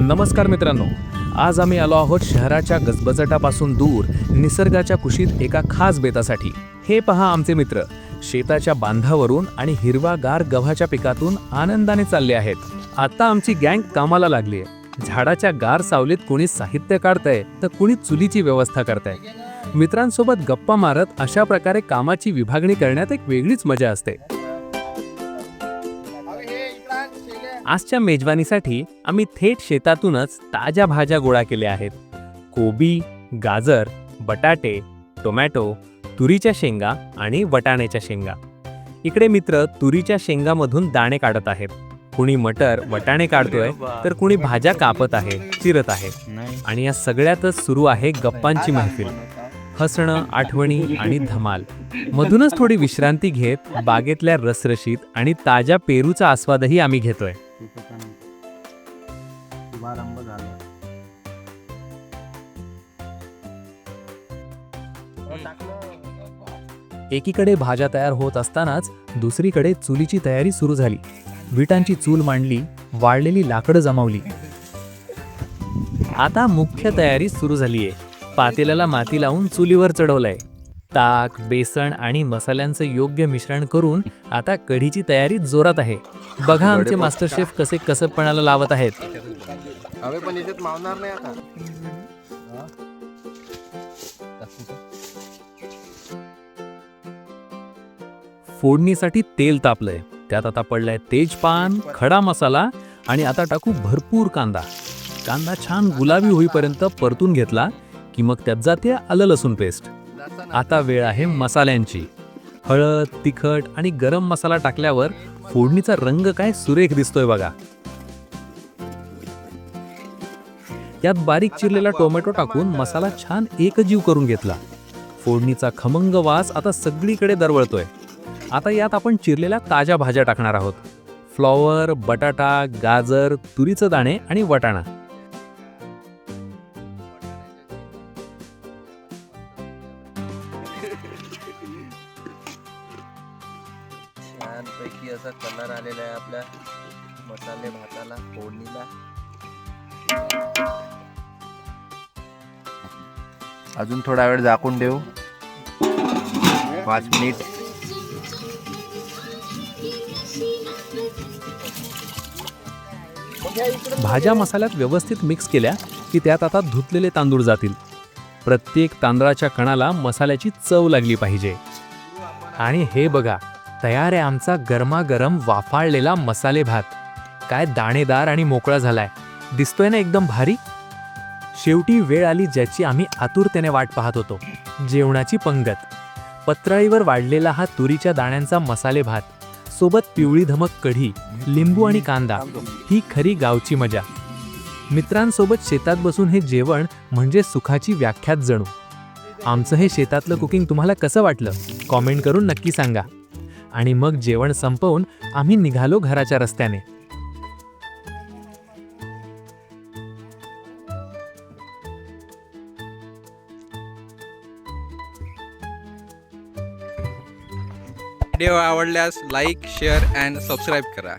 नमस्कार मित्रांनो, आज आम्ही आलो आहोत शहराच्या गजबजटापासून दूर निसर्गाच्या कुशीत एका खास बेतासाठी. हे पहा आमचे मित्र शेताच्या बांधावरून आणि हिरवागार गव्हाच्या पिकातून आनंदाने चालले आहेत. आता आमची गँग कामाला लागली आहे. झाडाच्या गार सावलीत कुणी साहित्य काढतंय तर कुणी चुलीची व्यवस्था करतंय. मित्रांसोबत गप्पा मारत अशा प्रकारे कामाची विभागणी करण्यात एक वेगळीच मजा असते. आजच्या मेजवानीसाठी आम्ही थेट शेतातूनच ताज्या भाज्या गोळा केल्या आहेत. कोबी, गाजर, बटाटे, टोमॅटो, तुरीच्या शेंगा आणि वटाण्याच्या शेंगा. इकडे मित्र तुरीच्या शेंगामधून दाणे काढत आहेत. कुणी मटर वटाणे काढतोय तर कुणी भाज्या कापत आहे, चिरत आहे. आणि या सगळ्यातच सुरू आहे गप्पांची महफिल. हसणं, आठवणी आणि धमाल. मधूनच थोडी विश्रांती घेत बागेतल्या रसरशीत आणि ताज्या पेरूचा आस्वादही आम्ही घेतोय. एकीकडे भाज्या तयार होत असतानाच दुसरीकडे चुलीची तयारी सुरू झाली. विटांची चूल मांडली, वाळलेली लाकडं जमावली. आता मुख्य तयारी सुरू झालीये. पातेल्याला माती लावून चुलीवर चढवलंय. ताक, बेसन आणि मसाल्यांचं योग्य मिश्रण करून आता कढीची तयारी जोरात आहे. बघा आमचे मास्टर शेफ कसे कसबपणाला लावत आहेत. फोडणीसाठी तेल तापलंय. त्यात आता पडलाय तेजपान, खडा मसाला आणि आता टाकू भरपूर कांदा. कांदा छान गुलाबी होईपर्यंत परतून घेतला की मग त्यात जाते आलं लसूण पेस्ट. आता वेळ आहे मसाल्यांची. हळद, तिखट आणि गरम मसाला टाकल्यावर फोडणीचा रंग काय सुरेख दिसतोय बघा. यात बारीक चिरलेला टोमॅटो टाकून मसाला छान एकजीव करून घेतला. फोडणीचा खमंग वास आता सगळीकडे दरवळतोय. आता यात आपण चिरलेल्या ताज्या भाज्या टाकणार आहोत. फ्लॉवर, बटाटा, गाजर, तुरीचे दाणे आणि वटाणा. छानपैकी असा कलर आलेला आहे आपल्या मसाले भाताला, फोडणीला. अजून थोडा वेळ झाकून देऊ, 5 मिनिट. भाज्या मसाल्यात व्यवस्थित मिक्स केल्या की त्यात आता धुतलेले तांदूळ जातील. प्रत्येक तांदळाच्या कणाला मसाल्याची चव लागली पाहिजे. आणि हे बघा, तयार आहे आमचा गरमागरम वाफाळलेला मसाले भात. काय दाणेदार आणि मोकळा झालाय. दिसतोय ना एकदम भारी. शेवटी वेळ आली ज्याची आम्ही आतुरतेने वाट पाहत होतो. जेवणाची पंगत. पत्राळीवर वाढलेला हा तुरीच्या दाण्यांचा मसाले भात सोबत पिवळी धमक कढी, लिंबू आणि कांदा. ही खरी गावची मजा. मित्रांसोबत शेतात बसून हे जेवण म्हणजे सुखाची व्याख्याच जणू. आमचं हे शेतातलं कुकिंग तुम्हाला कसं वाटलं कॉमेंट करून नक्की सांगा. आणि मग जेवण संपवून आम्ही निघालो घराच्या रस्त्याने. व्हिडिओ आवडल्यास लाईक, शेअर अँड सबस्क्राईब करा.